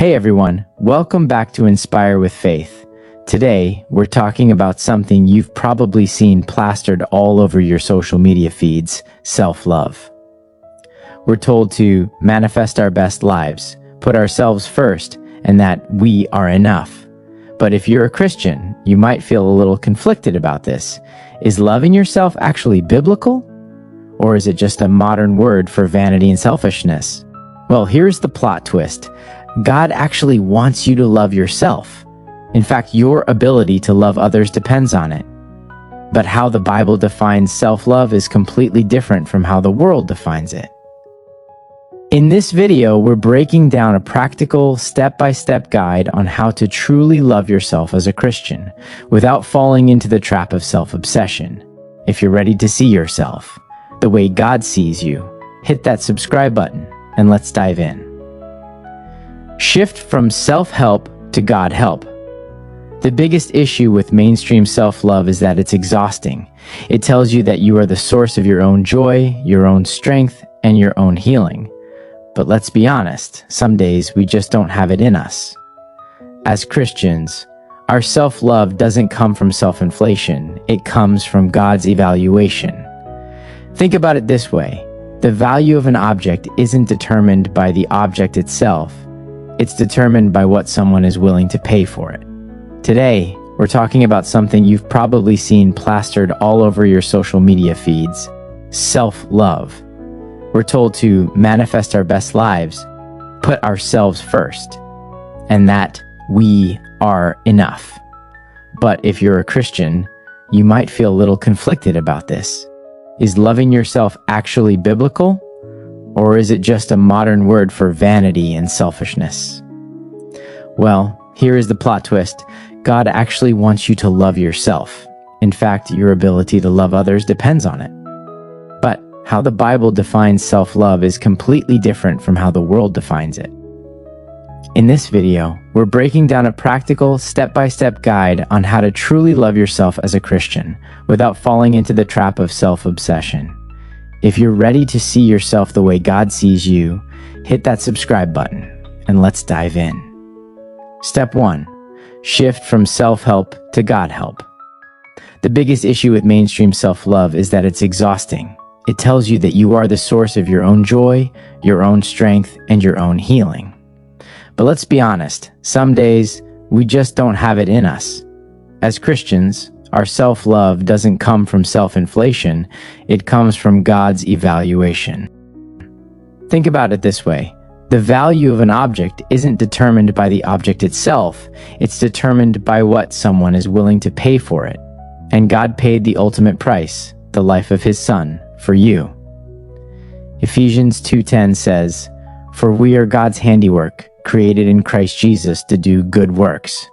Hey everyone, welcome back to Inspire with Faith. Today, we're talking about something you've probably seen plastered all over your social media feeds, self-love. We're told to manifest our best lives, put ourselves first, and that we are enough. But if you're a Christian, you might feel a little conflicted about this. Is loving yourself actually biblical? Or is it just a modern word for vanity and selfishness? Well, here's the plot twist. God actually wants you to love yourself. In fact, your ability to love others depends on it. But how the Bible defines self-love is completely different from how the world defines it. In this video, we're breaking down a practical, step-by-step guide on how to truly love yourself as a Christian, without falling into the trap of self-obsession. If you're ready to see yourself the way God sees you, hit that subscribe button, and let's dive in. Shift from self-help to God-help. The biggest issue with mainstream self-love is that it's exhausting. It tells you that you are the source of your own joy, your own strength, and your own healing. But let's be honest, some days we just don't have it in us. As Christians, our self-love doesn't come from self-inflation. It comes from God's evaluation. Think about it this way. The value of an object isn't determined by the object itself. It's determined by what someone is willing to pay for it. Today, we're talking about something you've probably seen plastered all over your social media feeds, self-love. We're told to manifest our best lives, put ourselves first, and that we are enough. But if you're a Christian, you might feel a little conflicted about this. Is loving yourself actually biblical? Or is it just a modern word for vanity and selfishness? Well, here is the plot twist. God actually wants you to love yourself. In fact, your ability to love others depends on it. But how the Bible defines self-love is completely different from how the world defines it. In this video, we're breaking down a practical, step-by-step guide on how to truly love yourself as a Christian, without falling into the trap of self-obsession. If you're ready to see yourself the way God sees you, hit that subscribe button, and let's dive in. Step 1. Shift from self-help to God-help. The biggest issue with mainstream self-love is that it's exhausting. It tells you that you are the source of your own joy, your own strength, and your own healing. But let's be honest, some days we just don't have it in us. As Christians, our self-love doesn't come from self-inflation, it comes from God's evaluation. Think about it this way. The value of an object isn't determined by the object itself, it's determined by what someone is willing to pay for it. And God paid the ultimate price, the life of His Son, for you. Ephesians 2:10 says, "For we are God's handiwork, created in Christ Jesus to do good works."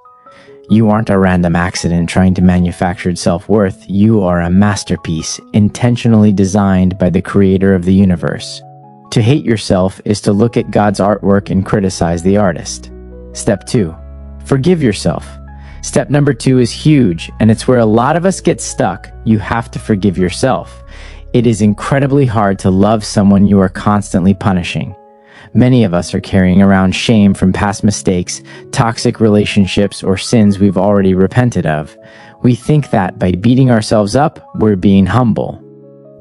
You aren't a random accident trying to manufacture self-worth. You are a masterpiece, intentionally designed by the Creator of the universe. To hate yourself is to look at God's artwork and criticize the artist. Step 2. Forgive yourself. Step number 2 is huge, and it's where a lot of us get stuck. You have to forgive yourself. It is incredibly hard to love someone you are constantly punishing. Many of us are carrying around shame from past mistakes, toxic relationships, or sins we've already repented of. We think that by beating ourselves up, we're being humble.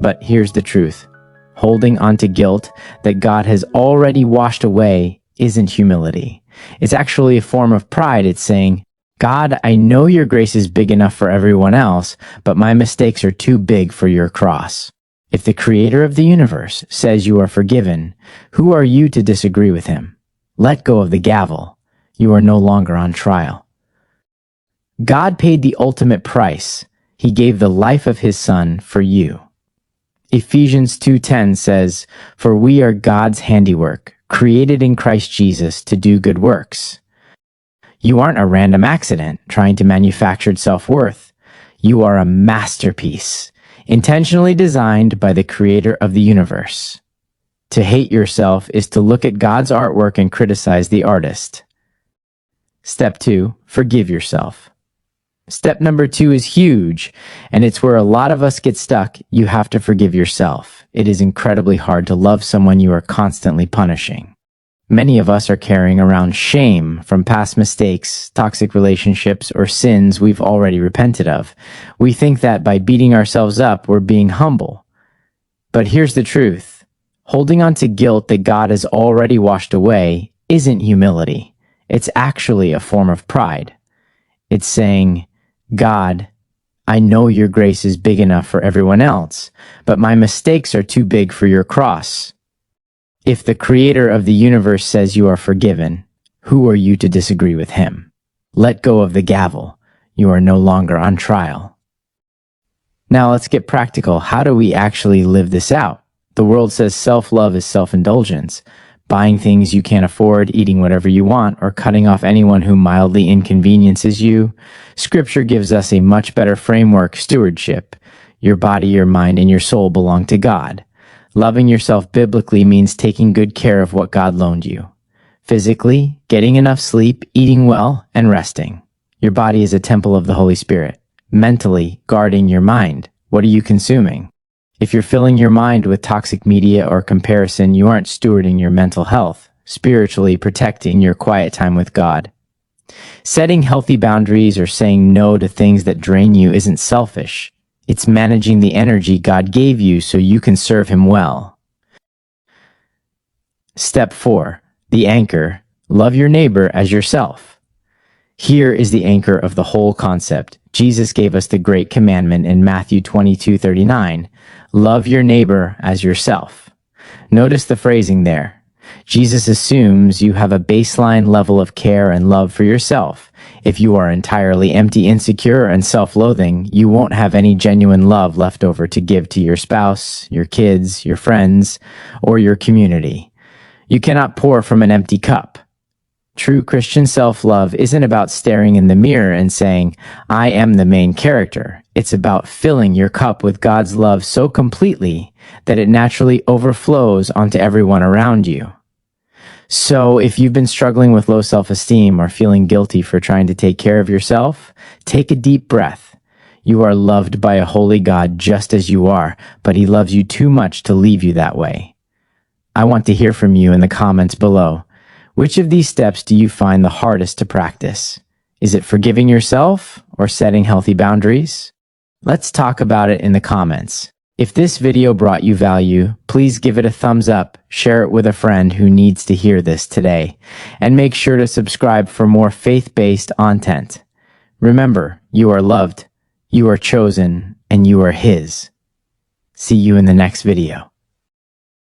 But here's the truth. Holding onto guilt that God has already washed away isn't humility. It's actually a form of pride. It's saying, God, I know your grace is big enough for everyone else, but my mistakes are too big for your cross. If the Creator of the universe says you are forgiven, who are you to disagree with Him? Let go of the gavel. You are no longer on trial. God paid the ultimate price. He gave the life of His Son for you. Ephesians 2:10 says, "For we are God's handiwork, created in Christ Jesus to do good works." You aren't a random accident trying to manufacture self-worth. You are a masterpiece, intentionally designed by the Creator of the universe. To hate yourself is to look at God's artwork and criticize the artist. Step 2. Forgive yourself. Step number 2 is huge, and it's where a lot of us get stuck. You have to forgive yourself. It is incredibly hard to love someone you are constantly punishing. Many of us are carrying around shame from past mistakes, toxic relationships, or sins we've already repented of. We think that by beating ourselves up, we're being humble. But here's the truth. Holding on to guilt that God has already washed away isn't humility. It's actually a form of pride. It's saying, God, I know your grace is big enough for everyone else, but my mistakes are too big for your cross. If the creator of the universe says you are forgiven, who are you to disagree with him? Let go of the gavel. You are no longer on trial. Now let's get practical. How do we actually live this out? The world says self-love is self-indulgence. Buying things you can't afford, eating whatever you want, or cutting off anyone who mildly inconveniences you. Scripture gives us a much better framework: stewardship. Your body, your mind, and your soul belong to God. Loving yourself biblically means taking good care of what God loaned you. Physically, getting enough sleep, eating well, and resting. Your body is a temple of the Holy Spirit. Mentally, guarding your mind. What are you consuming? If you're filling your mind with toxic media or comparison, you aren't stewarding your mental health, spiritually protecting your quiet time with God. Setting healthy boundaries or saying no to things that drain you isn't selfish. It's managing the energy God gave you so you can serve Him well. Step 4. The anchor. Love your neighbor as yourself. Here is the anchor of the whole concept. Jesus gave us the great commandment in Matthew 22:39. Love your neighbor as yourself. Notice the phrasing there. Jesus assumes you have a baseline level of care and love for yourself. If you are entirely empty, insecure, and self-loathing, you won't have any genuine love left over to give to your spouse, your kids, your friends, or your community. You cannot pour from an empty cup. True Christian self-love isn't about staring in the mirror and saying, I am the main character. It's about filling your cup with God's love so completely that it naturally overflows onto everyone around you. So if you've been struggling with low self-esteem or feeling guilty for trying to take care of yourself, take a deep breath. You are loved by a holy God just as you are, but He loves you too much to leave you that way. I want to hear from you in the comments below. Which of these steps do you find the hardest to practice? Is it forgiving yourself or setting healthy boundaries? Let's talk about it in the comments. If this video brought you value, please give it a thumbs up, share it with a friend who needs to hear this today, and make sure to subscribe for more faith-based content. Remember, you are loved, you are chosen, and you are His. See you in the next video.